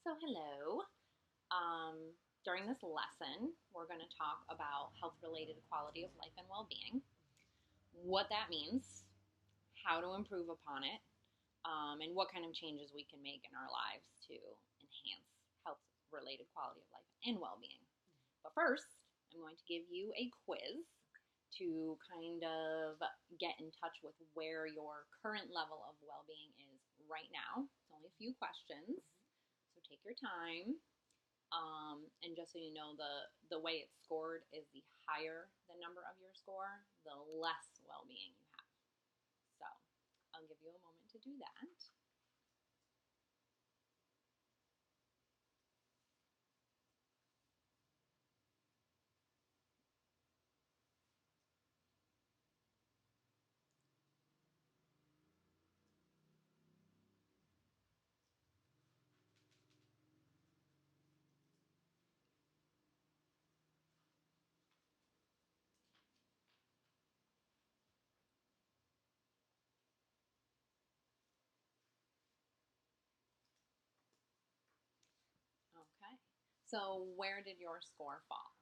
So, hello. During this lesson, we're going to talk about health related quality of life and well being, what that means, how to improve upon it, and what kind of changes we can make in our lives to enhance health related quality of life and well being. But first, I'm going to give you a quiz to kind of get in touch with where your current level of well being is right now. It's only a few questions, so take your time. And just so you know, the way it's scored is the higher the number of your score, the less well being you have. So I'll give you a moment to do that. Okay. So where did your score fall?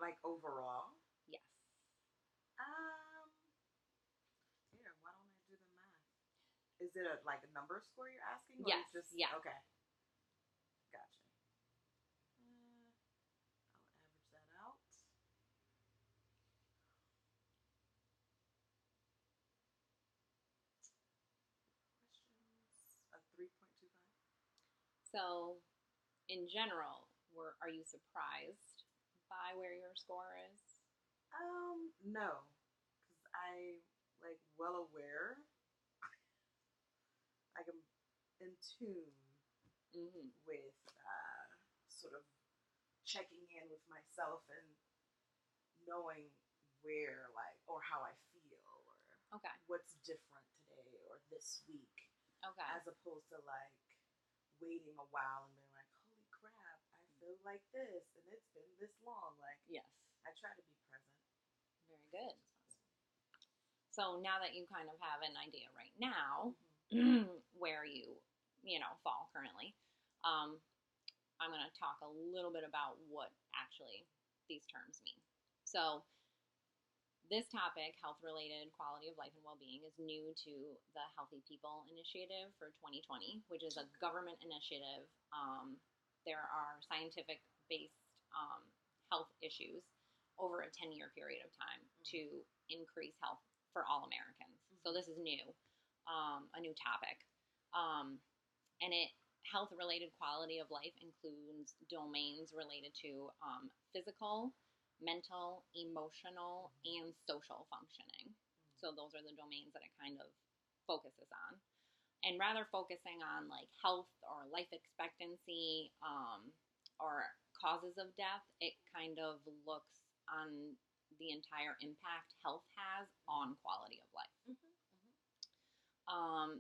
Like overall. Yes. Um, yeah. Why don't I do the math? Is it like a number score you're asking, or Yes. just Yeah. okay? Gotcha. I'll average that out. Questions. A 3.25. So in general, are you surprised by where your score is? No, because I like well aware. Like I'm in tune Mm-hmm. with sort of checking in with myself and knowing where like or how I feel or Okay. what's different today or this week Okay. as opposed to like waiting a while and being like, holy crap, I feel like this and it's been this long. Like Yes. I try to be present. Very good. So now that you kind of have an idea right now Mm-hmm. where you fall currently, um, I'm going to talk a little bit about what actually these terms mean. So this topic, health related quality of life and well being, is new to the Healthy People Initiative for 2020, which is a government initiative. There are scientific based health issues over a 10-year period of time to increase health for all Americans. So this is new, a new topic. And health related quality of life includes domains related to physical, mental, emotional, and social functioning. So those are the domains that it kind of focuses on. And rather focusing on like health or life expectancy or causes of death, it kind of looks on the entire impact health has on quality of life.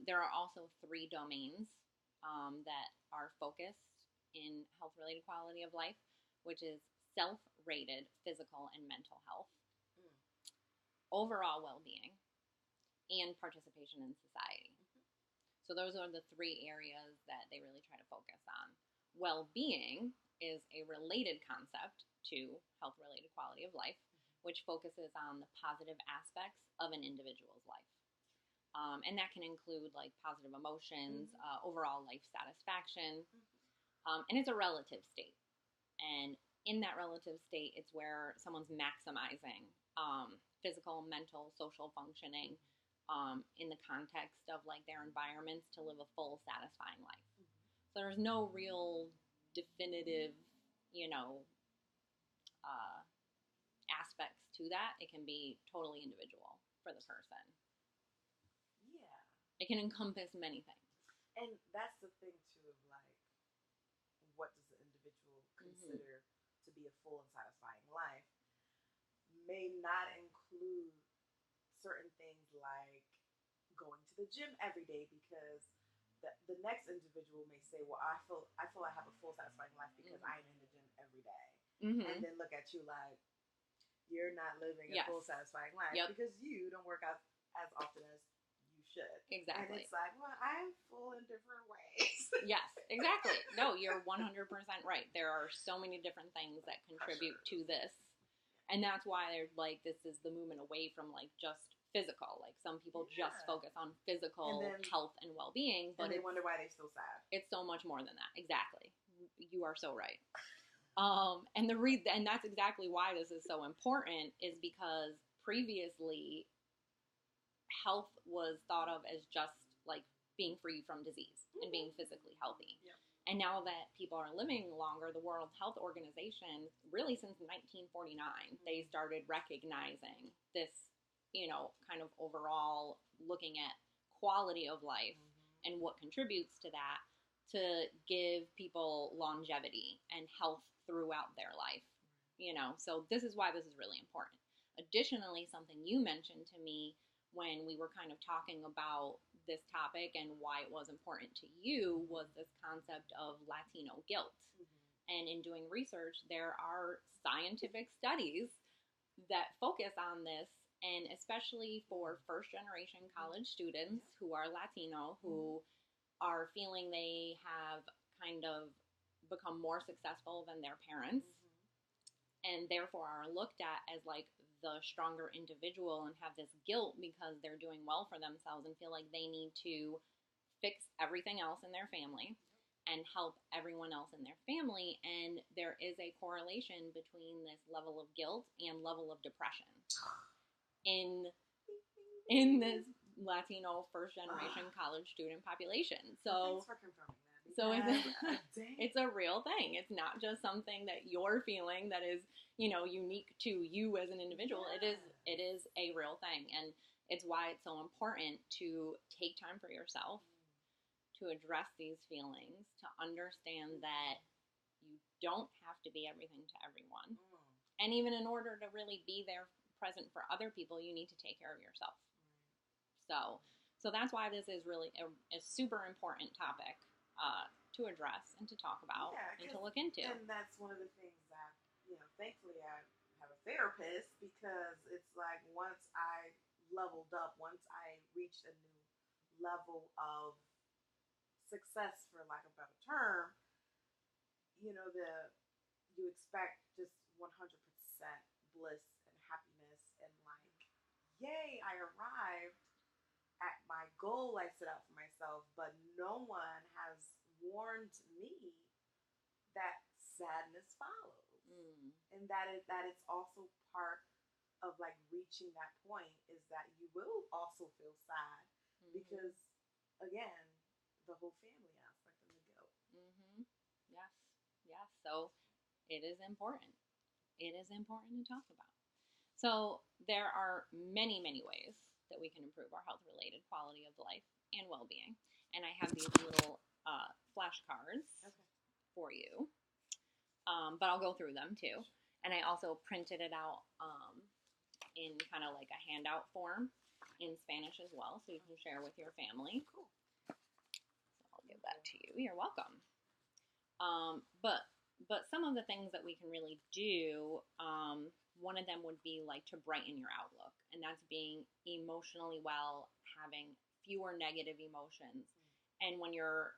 There are also three domains that are focused in health related quality of life, which is self rated physical and mental health, overall well being, and participation in society. So, those are the three areas that they really try to focus on. Well being is a related concept to health related quality of life, which focuses on the positive aspects of an individual's life. And that can include like positive emotions, overall life satisfaction, and it's a relative state. And in that relative state, it's where someone's maximizing physical, mental, social functioning in the context of like their environments to live a full, satisfying life. So there's no real definitive, you know, uh, aspects to that. It can be totally individual for the person. Yeah. It can encompass many things. And that's the thing too of like what does the individual consider to be a full and satisfying life may not include certain things like going to the gym every day because the next individual may say, well, I feel I have a full satisfying life because I'm in the gym every day. And then look at you like you're not living a full satisfying life because you don't work out as often as you should. Exactly. And it's like, well, I'm full in different ways. Yes, exactly. No, you're 100% right. There are so many different things that contribute to this. And that's why they're like, this is the movement away from like just physical. Like some people just focus on physical health and well-being, but they wonder why they're so sad. It's so much more than that. Exactly. You are so right. And that's exactly why this is so important, is because previously health was thought of as just like being free from disease and being physically healthy. Yep. And now that people are living longer, the World Health Organization, really since 1949, they started recognizing this, kind of overall looking at quality of life and what contributes to that, to give people longevity and health throughout their life. So this is why this is really important. Additionally, something you mentioned to me when we were kind of talking about this topic and why it was important to you was this concept of Latino guilt. And in doing research, there are scientific studies that focus on this, and especially for first-generation college students who are Latino, who are feeling they have kind of become more successful than their parents, and therefore are looked at as like the stronger individual and have this guilt because they're doing well for themselves and feel like they need to fix everything else in their family and help everyone else in their family. And there is a correlation between this level of guilt and level of depression in this Latino first generation college student population. So thanks for confirming that. So it's a real thing. It's not just something that you're feeling that is, unique to you as an individual. Yes. It is a real thing. And it's why it's so important to take time for yourself, to address these feelings, to understand that you don't have to be everything to everyone. And even in order to really be there present for other people, you need to take care of yourself. So that's why this is really a super important topic to address and to talk about and to look into. And that's one of the things that, thankfully I have a therapist, because it's like once I leveled up, once I reached a new level of success, for lack of a better term, you expect just 100% bliss and happiness and like, yay, I arrived at my goal I set out for myself, but no one has warned me that sadness follows. And that it's also part of like reaching that point, is that you will also feel sad because, again, the whole family aspect of the guilt. Yes. So it is important. It is important to talk about. So there are many, many ways that we can improve our health-related quality of life and well-being. And I have these little flashcards for you. But I'll go through them too. And I also printed it out in kind of like a handout form in Spanish as well, so you can share with your family. Cool. So I'll give that to you. You're welcome. But some of the things that we can really do, one of them would be like to brighten your outlook, and that's being emotionally well, having fewer negative emotions, and when you're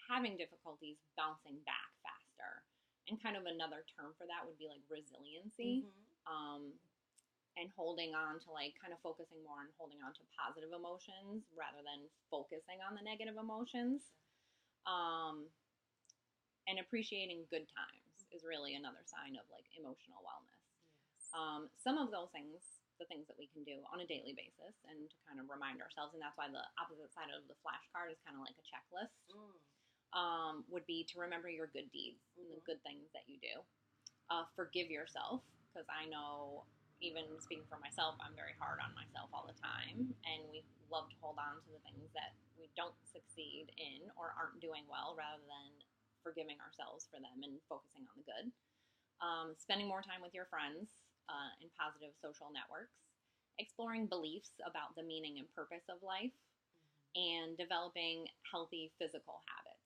having difficulties, bouncing back faster. And kind of another term for that would be like resiliency, and holding on to like kind of focusing more on holding on to positive emotions rather than focusing on the negative emotions. And appreciating good times is really another sign of like emotional wellness. Some of those things, the things that we can do on a daily basis and to kind of remind ourselves, and that's why the opposite side of the flashcard is kind of like a checklist, would be to remember your good deeds and the good things that you do. Forgive yourself, because I know, even speaking for myself, I'm very hard on myself all the time, and we love to hold on to the things that we don't succeed in or aren't doing well, rather than forgiving ourselves for them and focusing on the good. Spending more time with your friends in positive social networks, exploring beliefs about the meaning and purpose of life, and developing healthy physical habits.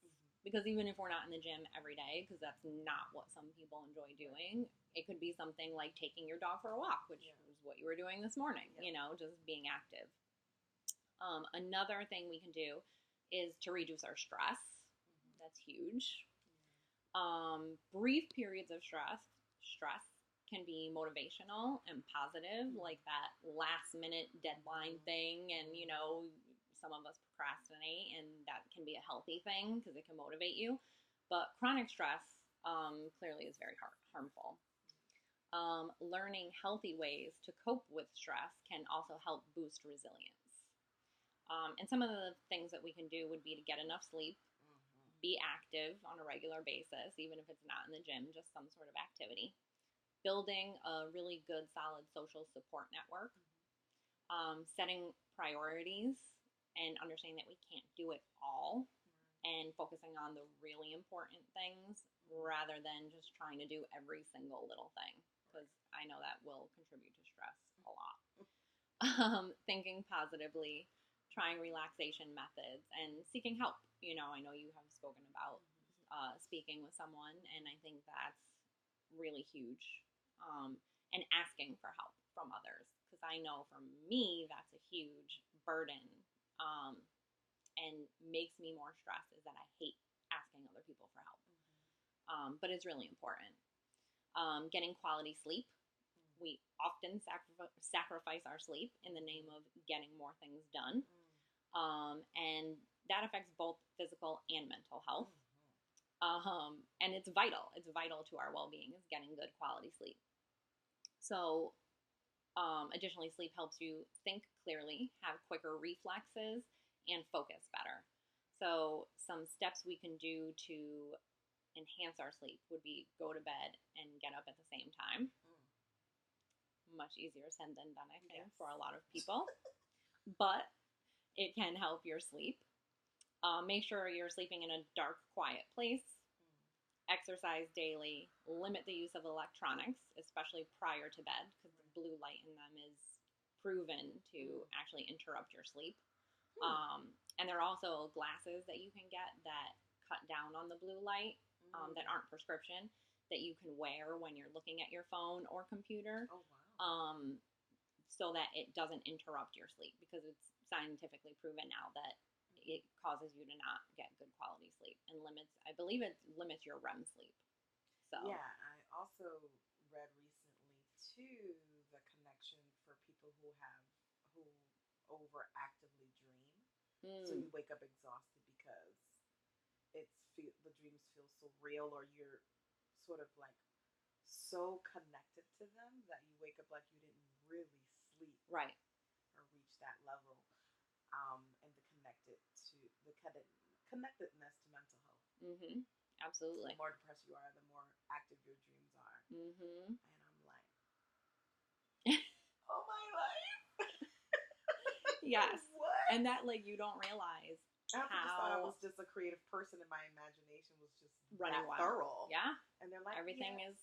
Because even if we're not in the gym every day, because that's not what some people enjoy doing, it could be something like taking your dog for a walk, which is what you were doing this morning, just being active. Another thing we can do is to reduce our stress. That's huge. Brief periods of stress can be motivational and positive, like that last minute deadline thing. And, some of us procrastinate, and that can be a healthy thing because it can motivate you. But chronic stress clearly is very harmful. Learning healthy ways to cope with stress can also help boost resilience. And some of the things that we can do would be to get enough sleep, be active on a regular basis, even if it's not in the gym, just some sort of activity. Building a really good, solid social support network. Setting priorities and understanding that we can't do it all, and focusing on the really important things rather than just trying to do every single little thing, because I know that will contribute to stress a lot. Thinking positively, trying relaxation methods, and seeking help. I know you have spoken about speaking with someone, and I think that's really huge. And asking for help from others, because I know for me that's a huge burden, and makes me more stressed, is that I hate asking other people for help. But it's really important. Getting quality sleep. We often sacrifice our sleep in the name of getting more things done. And that affects both physical and mental health. And it's vital. It's vital to our well-being, is getting good quality sleep. So, additionally, sleep helps you think clearly, have quicker reflexes, and focus better. So some steps we can do to enhance our sleep would be go to bed and get up at the same time. Much easier said than done, I think, for a lot of people. But it can help your sleep. Make sure you're sleeping in a dark, quiet place. Exercise daily. Limit the use of electronics, especially prior to bed, because the blue light in them is proven to actually interrupt your sleep. And there are also glasses that you can get that cut down on the blue light, that aren't prescription, that you can wear when you're looking at your phone or computer. Oh, wow. So that it doesn't interrupt your sleep, because it's scientifically proven now that it causes you to not get good quality sleep, and I believe it limits your REM sleep. So yeah, I also read recently too the connection for people who overactively dream. So you wake up exhausted because the dreams feel so real, or you're sort of like so connected to them that you wake up like you didn't really sleep, right, or reach that level. And connectedness to mental health. Absolutely. The more depressed you are, the more active your dreams are. And I'm like, oh my life. Yes. What? And that, like, you don't realize I just thought I was just a creative person, and my imagination was just running that wild. thorough. Yeah. And they're like, everything's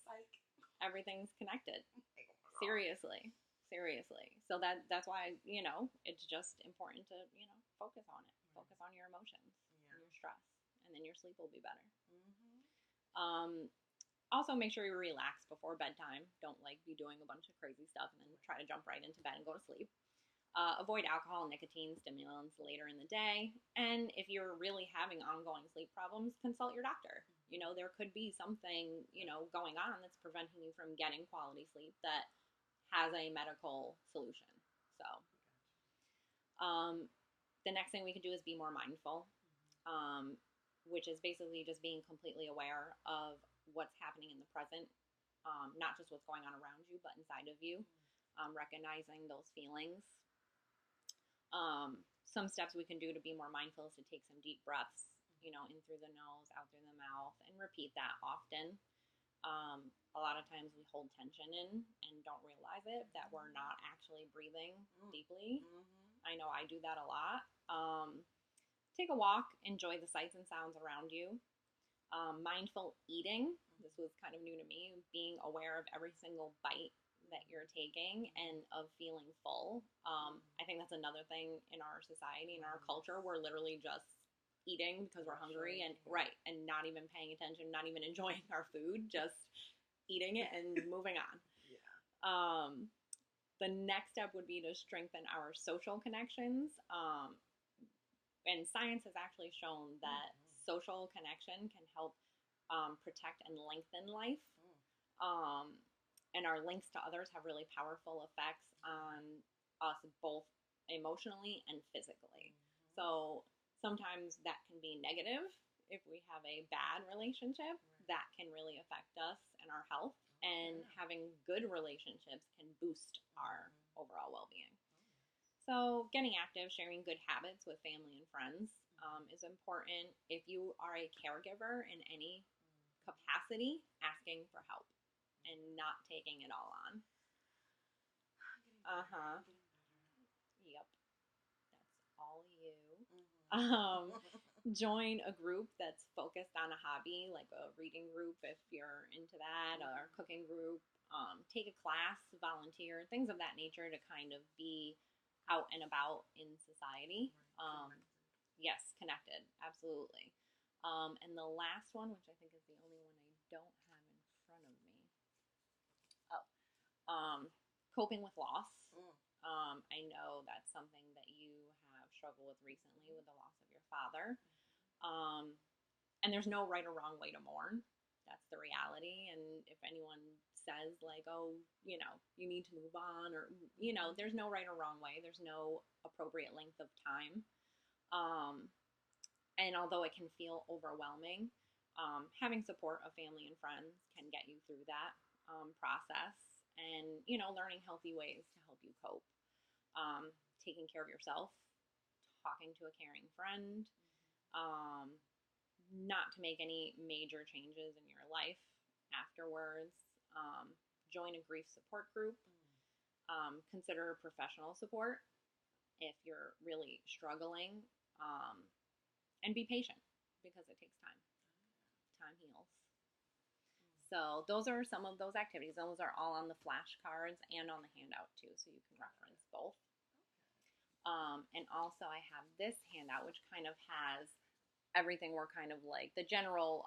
connected. Like, oh, Seriously. So that's why, it's just important to, focus on it. Focus on your emotions, and your stress, and then your sleep will be better. Also, make sure you relax before bedtime. Don't be doing a bunch of crazy stuff and then try to jump right into bed and go to sleep. Avoid alcohol, nicotine, stimulants later in the day. And if you're really having ongoing sleep problems, consult your doctor. There could be something, going on that's preventing you from getting quality sleep that has a medical solution. So, the next thing we can do is be more mindful, which is basically just being completely aware of what's happening in the present, not just what's going on around you, but inside of you, recognizing those feelings. Some steps we can do to be more mindful is to take some deep breaths, in through the nose, out through the mouth, and repeat that often. A lot of times we hold tension in and don't realize it, that we're not actually breathing deeply. I know I do that a lot. Take a walk, enjoy the sights and sounds around you. Mindful eating, this was kind of new to me, being aware of every single bite that you're taking and of feeling full. I think that's another thing in our society, in our culture. We're literally just eating because we're hungry and not even paying attention, not even enjoying our food, just eating it and moving on. the next step would be to strengthen our social connections. And science has actually shown that social connection can help protect and lengthen life. And our links to others have really powerful effects on us both emotionally and physically. So sometimes that can be negative if we have a bad relationship. That can really affect us and our health. And having good relationships can boost our overall well-being. So getting active, sharing good habits with family and friends is important. If you are a caregiver in any capacity, asking for help and not taking it all on. Yep. That's all you. Join a group that's focused on a hobby, like a reading group if you're into that, or a cooking group. Take a class, volunteer, things of that nature to kind of be out and about in society. Yes, connected, absolutely. And the last one, which I think is the only one I don't have in front of me. Coping with loss. I know that's something that you have struggled with recently with the loss of your father. And there's no right or wrong way to mourn. That's the reality. And if anyone says like, oh, you need to move on, or, there's no right or wrong way. There's no appropriate length of time. And although it can feel overwhelming, having support of family and friends can get you through that process. And, learning healthy ways to help you cope. Taking care of yourself, talking to a caring friend, not to make any major changes in your life afterwards. Join a grief support group. Consider professional support if you're really struggling. And be patient because it takes time. Time heals. So those are some of those activities. Those are all on the flashcards and on the handout too, so you can reference both. And also I have this handout, which kind of has everything we're kind of like, the general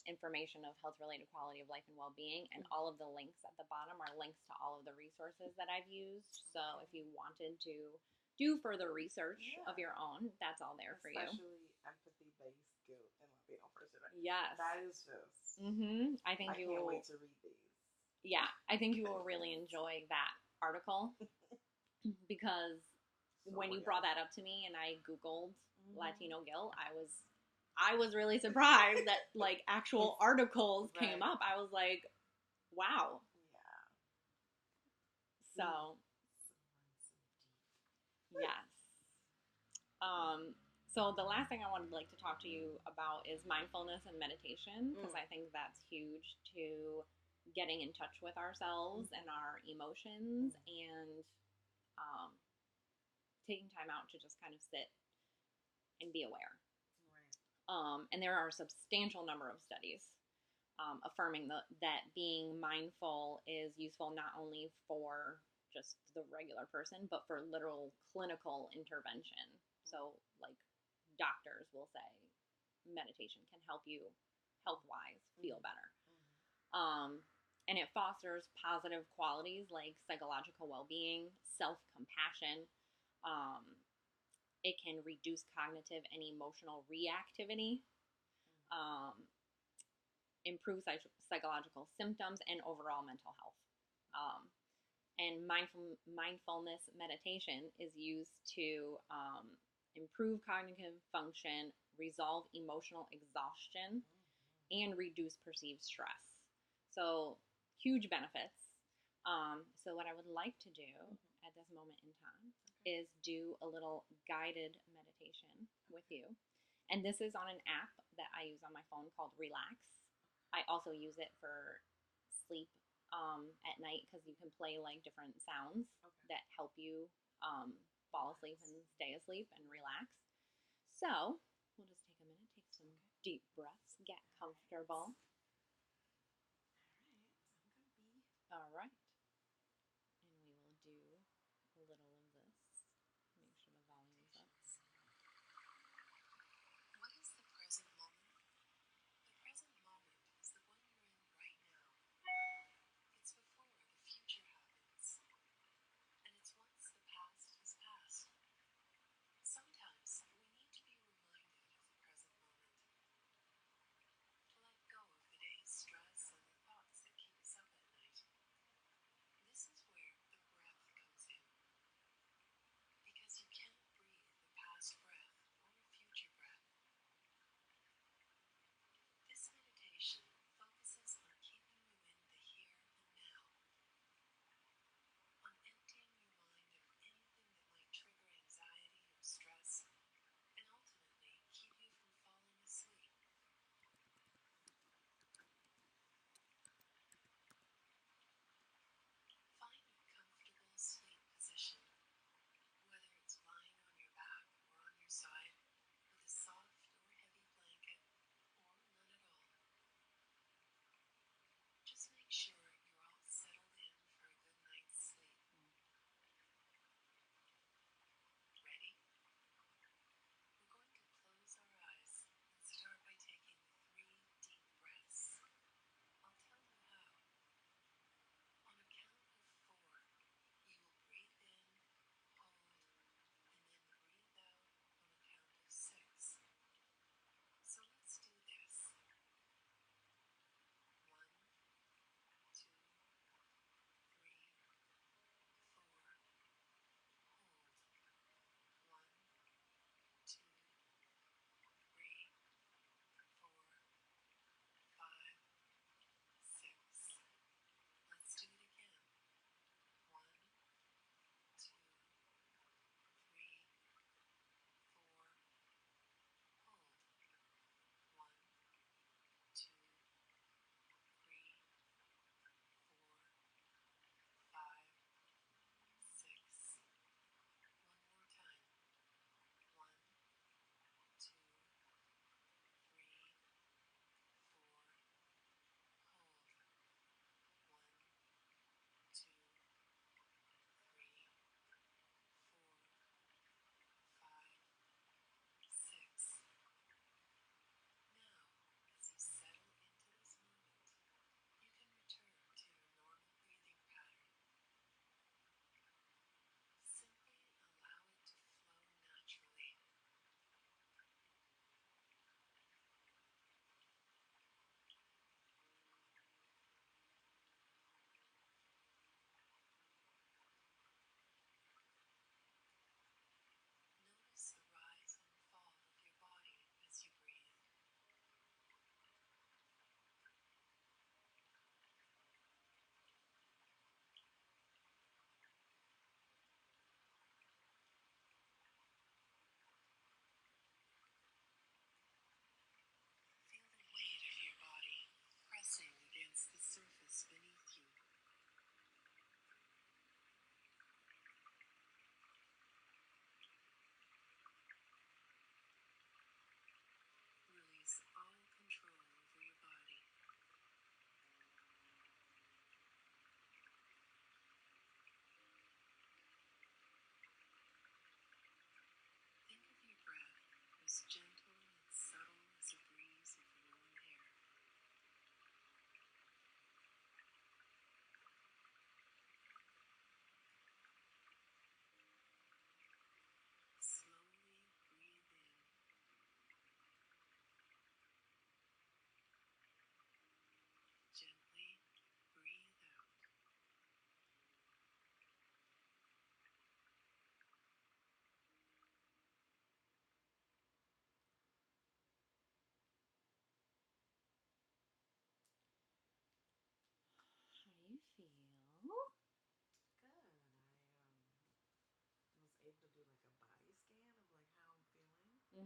information of health-related quality of life and well-being, and all of the links at the bottom are links to all of the resources that I've used. So if you wanted to do further research of your own, that's all there for you. Especially empathy-based guilt and well-being on person. Yes. That is just... I think I can't wait to read these. Yeah, I think you will really enjoy that article because when you brought that up to me and I Googled Latino guilt, I was really surprised that like actual articles came up. I was like, wow. Yeah. So, yes. So the last thing I would like to talk to you about is mindfulness and meditation, because I think that's huge to getting in touch with ourselves and our emotions, and taking time out to just kind of sit and be aware. And there are a substantial number of studies affirming that being mindful is useful not only for just the regular person, but for literal clinical intervention. So, like, doctors will say meditation can help you health-wise feel better. And it fosters positive qualities like psychological well-being, self-compassion. It can reduce cognitive and emotional reactivity, improve psychological symptoms, and overall mental health. And mindfulness meditation is used to improve cognitive function, resolve emotional exhaustion, and reduce perceived stress. So, huge benefits. So what I would like to do at this moment in time is do a little guided meditation with you. And this is on an app that I use on my phone called Relax. I also use it for sleep at night because you can play like different sounds that help you fall asleep and stay asleep and relax. So we'll just take a minute, take some deep breaths, get comfortable. All right. And we will do a little of this. Make sure the volume's up. What is the present moment? The present moment is the one you're in right now. It's before the future happens.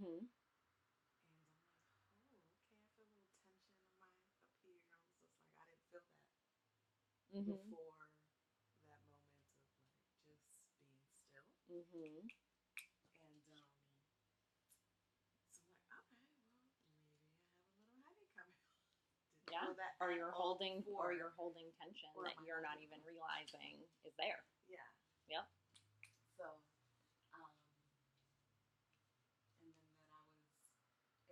Mm-hmm. And I'm like, oh, okay, I feel a little tension in my up here. I was just like, I didn't feel that Mm-hmm. before that moment of like just being still. Mm-hmm. And so I'm like, okay, well, maybe I have a little headache coming. Didn't Yeah. feel that Or at you're all holding, before. or you're holding tension Or that am I you're not holding even it? realizing is there. Yeah. Yep. So, and then that I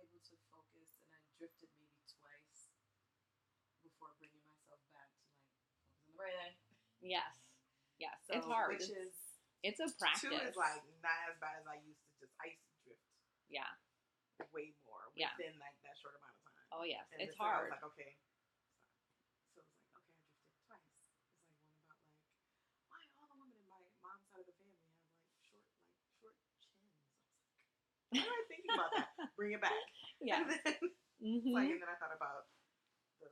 was able to focus, and I drifted maybe twice before bringing myself back to like focus on the breathing. Yes. Yes. So, It's hard. which is It's a practice. 2 is like not as bad as I used to. I used to drift Yeah. way more Yeah. within like that short amount of time. Oh yes. And It's so I was hard. like, okay, stop. So it was like, okay, I drifted twice. It's like one about like why all the women in my mom's side of the family have like short chins. I was like, why am I thinking about that? Bring it back. Yeah. And then Mm-hmm. like, and then I thought about the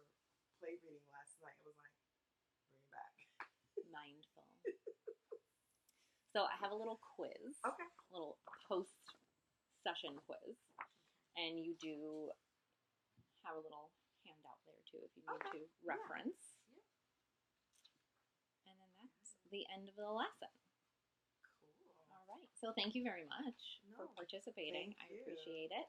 play reading last night. It was like, bring it back. Mindful. So I have a little quiz. Okay. A little post session quiz. And you do have a little handout there too if you need Okay. to reference. Yeah. And then that's the end of the lesson. Cool. All right. So thank you very much for No, participating. thank I you. appreciate it.